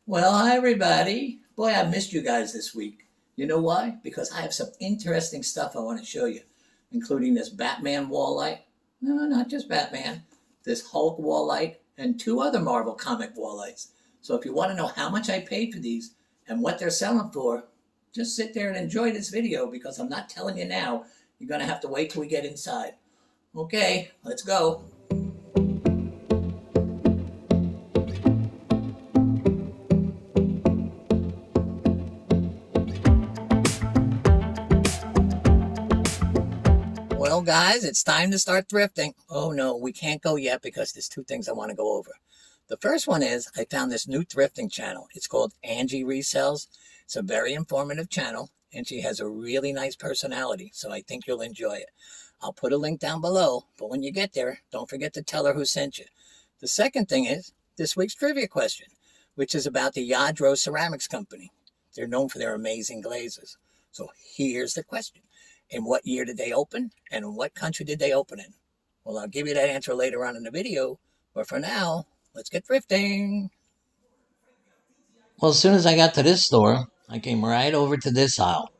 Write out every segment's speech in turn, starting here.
Well, hi everybody. Boy, I missed you guys this week. You know why? Because I have some interesting stuff I want to show you, including this Batman wall light. No, not just Batman. This Hulk wall light and two other Marvel comic wall lights. So if you want to know how much I paid for these and what they're selling for, just sit there and enjoy this video because I'm not telling you now. You're going to have to wait till we get inside. Okay, let's go. Well, guys, it's time to start thrifting. Oh, no, we can't go yet because there's two things I want to go over. The first one is I found this new thrifting channel. It's called Angie Resells. It's a very informative channel, and she has a really nice personality, so I think you'll enjoy it. I'll put a link down below, but when you get there, don't forget to tell her who sent you. The second thing is this week's trivia question, which is about the Yadro Ceramics Company. They're known for their amazing glazes. So here's the question. In what year did they open, and in what country did they open in? Well, I'll give you that answer later on in the video, but for now, let's get thrifting. Well, as soon as I got to this store, I came right over to this aisle.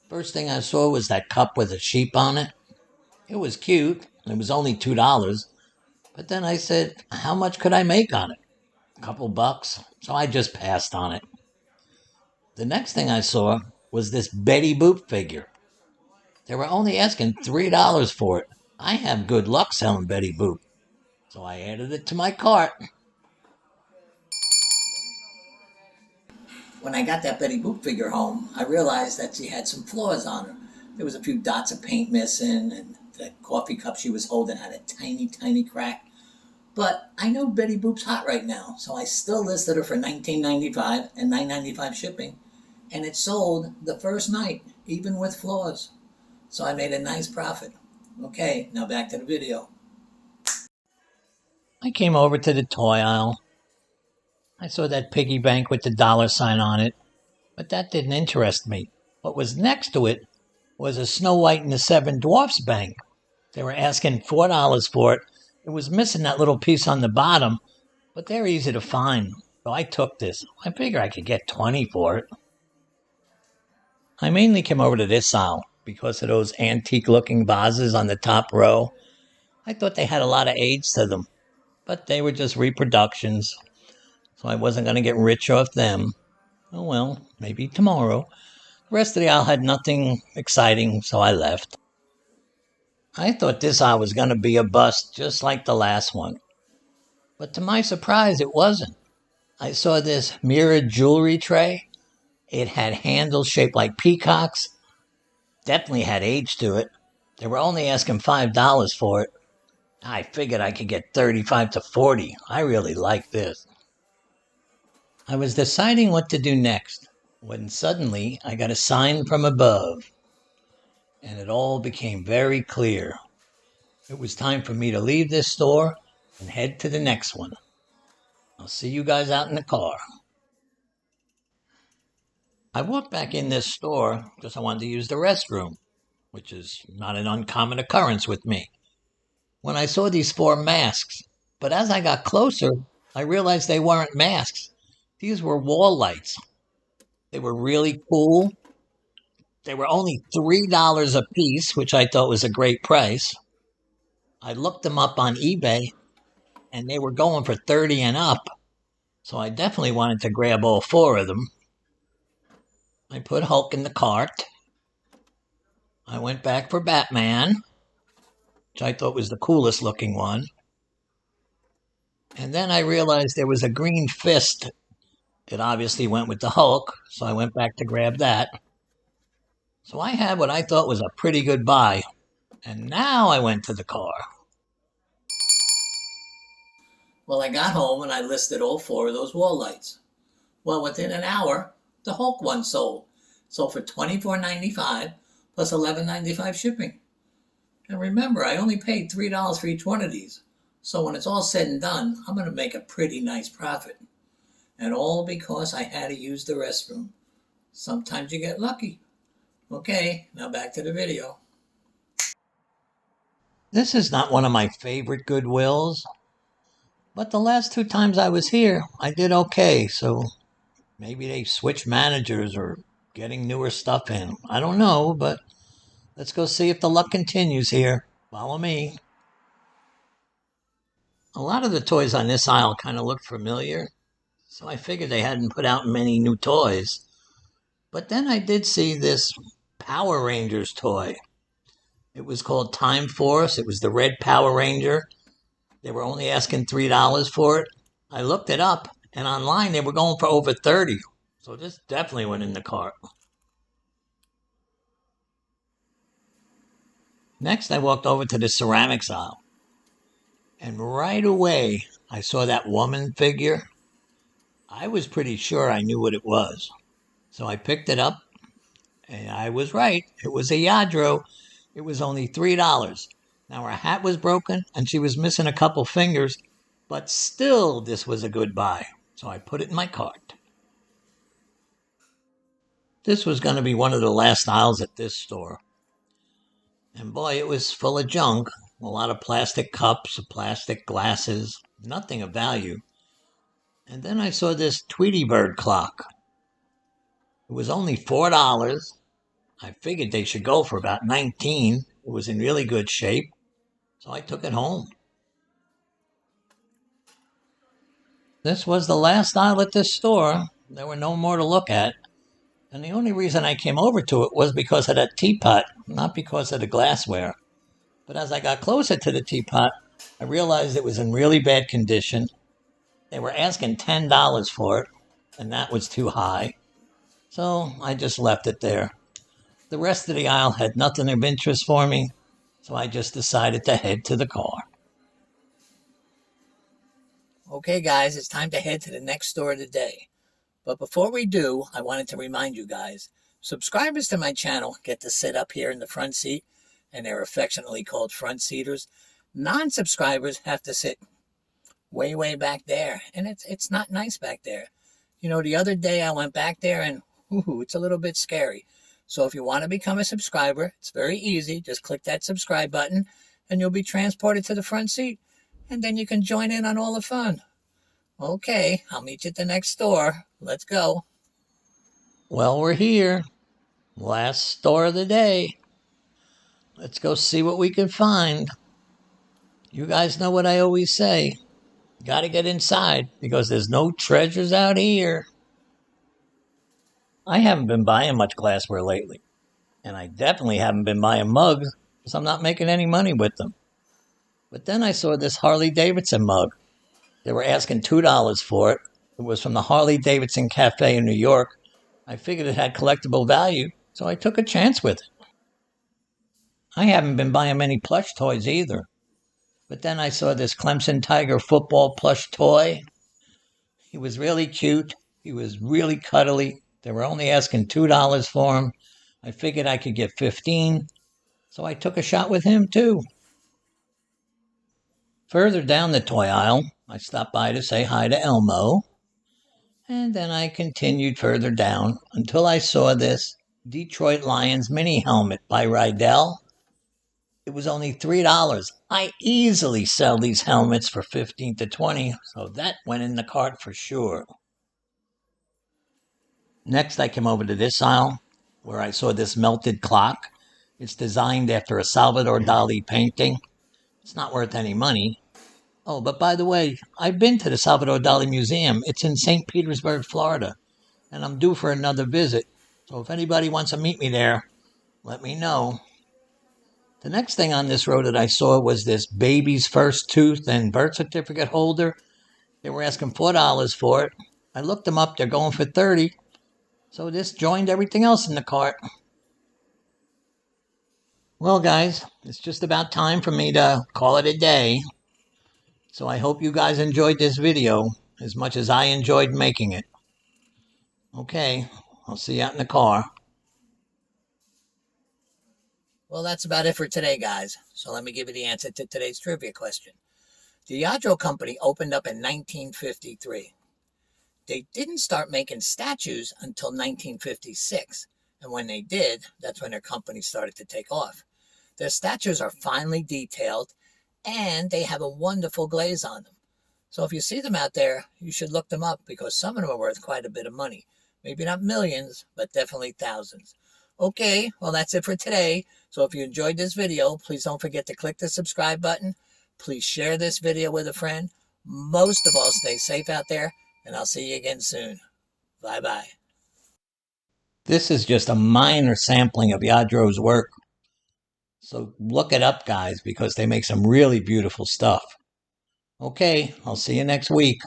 First thing I saw was that cup with a sheep on it. It was cute. It was only $2. But then I said, how much could I make on it? A couple bucks. So I just passed on it. The next thing I saw was this Betty Boop figure. They were only asking $3 for it. I have good luck selling Betty Boop. So I added it to my cart. When I got that Betty Boop figure home, I realized that she had some flaws on her. There was a few dots of paint missing, and the coffee cup she was holding had a tiny, tiny crack. But I know Betty Boop's hot right now, so I still listed her for $19.95 and $9.95 shipping, and it sold the first night, even with flaws. So I made a nice profit. Okay, now back to the video. I came over to the toy aisle. I saw that piggy bank with the dollar sign on it, but that didn't interest me. What was next to it was a Snow White and the Seven Dwarfs bank. They were asking $4 for it. It was missing that little piece on the bottom, but they're easy to find. So I took this. I figured I could get 20 for it. I mainly came over to this aisle because of those antique-looking vases on the top row. I thought they had a lot of age to them, but they were just reproductions, so I wasn't going to get rich off them. Oh well, maybe tomorrow. The rest of the aisle had nothing exciting, so I left. I thought this aisle was going to be a bust, just like the last one. But to my surprise, it wasn't. I saw this mirrored jewelry tray. It had handles shaped like peacocks. Definitely had age to it. They were only asking $5 for it. I figured I could get 35 to 40. I really like this. I was deciding what to do next when suddenly I got a sign from above, and it all became very clear. It was time for me to leave this store and head to the next one. I'll see you guys out in the car. I walked back in this store because I wanted to use the restroom, which is not an uncommon occurrence with me, when I saw these four masks. But as I got closer, I realized they weren't masks. These were wall lights. They were really cool. They were only $3 a piece, which I thought was a great price. I looked them up on eBay, and they were going for 30 and up. So I definitely wanted to grab all four of them. I put Hulk in the cart. I went back for Batman, which I thought was the coolest looking one. And then I realized there was a green fist. It obviously went with the Hulk, so I went back to grab that. So I had what I thought was a pretty good buy. And now I went to the car. Well, I got home and I listed all four of those wall lights. Well, within an hour, the Hulk one sold. Sold for $24.95 plus $11.95 shipping. And remember, I only paid $3 for each one of these. So when it's all said and done, I'm going to make a pretty nice profit. And all because I had to use the restroom. Sometimes you get lucky. Okay, now back to the video. This is not one of my favorite Goodwills, but the last two times I was here, I did okay, so Maybe they switched managers or getting newer stuff in. I don't know, but let's go see if the luck continues here. Follow me. A lot of the toys on this aisle kind of looked familiar, so I figured they hadn't put out many new toys. But then I did see this Power Rangers toy. It was called Time Force. It was the red Power Ranger. They were only asking $3 for it. I looked it up, and online they were going for over 30. So this definitely went in the cart. Next, I walked over to the ceramics aisle. And right away, I saw that woman figure. I was pretty sure I knew what it was. So I picked it up, and I was right. It was a Yadro. It was only $3. Now, her hat was broken, and she was missing a couple fingers, but still, this was a good buy. So I put it in my cart. This was going to be one of the last aisles at this store. And boy, it was full of junk. A lot of plastic cups, plastic glasses, nothing of value. And then I saw this Tweety Bird clock. It was only $4. I figured they should go for about 19. It was in really good shape. So I took it home. This was the last aisle at this store. There were no more to look at. And the only reason I came over to it was because of that teapot, not because of the glassware. But as I got closer to the teapot, I realized it was in really bad condition. They were asking $10 for it, and that was too high. So I just left it there. The rest of the aisle had nothing of interest for me, so I just decided to head to the car. Okay, guys, it's time to head to the next store of the day. But before we do, I wanted to remind you guys, subscribers to my channel get to sit up here in the front seat, and they're affectionately called front seaters. Non-subscribers have to sit way, way back there, and it's not nice back there. You know, the other day I went back there, and it's a little bit scary. So if you want to become a subscriber, it's very easy. Just click that subscribe button, and you'll be transported to the front seat, and then you can join in on all the fun. Okay, I'll meet you at the next store. Let's go. Well, we're here. Last store of the day. Let's go see what we can find. You guys know what I always say. Got to get inside because there's no treasures out here. I haven't been buying much glassware lately. And I definitely haven't been buying mugs because I'm not making any money with them. But then I saw this Harley Davidson mug. They were asking $2 for it. It was from the Harley Davidson Cafe in New York. I figured it had collectible value, so I took a chance with it. I haven't been buying many plush toys either. But then I saw this Clemson Tiger football plush toy. He was really cute. He was really cuddly. They were only asking $2 for him. I figured I could get 15, so I took a shot with him too. Further down the toy aisle, I stopped by to say hi to Elmo. And then I continued further down until I saw this Detroit Lions mini helmet by Rydell. It was only $3. I easily sell these helmets for 15 to 20, so that went in the cart for sure. Next, I came over to this aisle where I saw this melted clock. It's designed after a Salvador Dali painting. It's not worth any money. Oh, but by the way, I've been to the Salvador Dali Museum. It's in St. Petersburg, Florida, and I'm due for another visit. So if anybody wants to meet me there, let me know. The next thing on this row that I saw was this baby's first tooth and birth certificate holder. They were asking $4 for it. I looked them up. They're going for 30. So this joined everything else in the cart. Well, guys, it's just about time for me to call it a day. So I hope you guys enjoyed this video as much as I enjoyed making it. Okay, I'll see you out in the car. Well, that's about it for today, guys. So let me give you the answer to today's trivia question. The Yadro Company opened up in 1953. They didn't start making statues until 1956. And when they did, that's when their company started to take off. Their statues are finely detailed, and they have a wonderful glaze on them. So if you see them out there, you should look them up because some of them are worth quite a bit of money. Maybe not millions, but definitely thousands. Okay, well, that's it for today. So if you enjoyed this video, please don't forget to click the subscribe button. Please share this video with a friend. Most of all, stay safe out there, and I'll see you again soon. Bye-bye. This is just a minor sampling of Yadro's work. So look it up, guys, because they make some really beautiful stuff. Okay, I'll see you next week.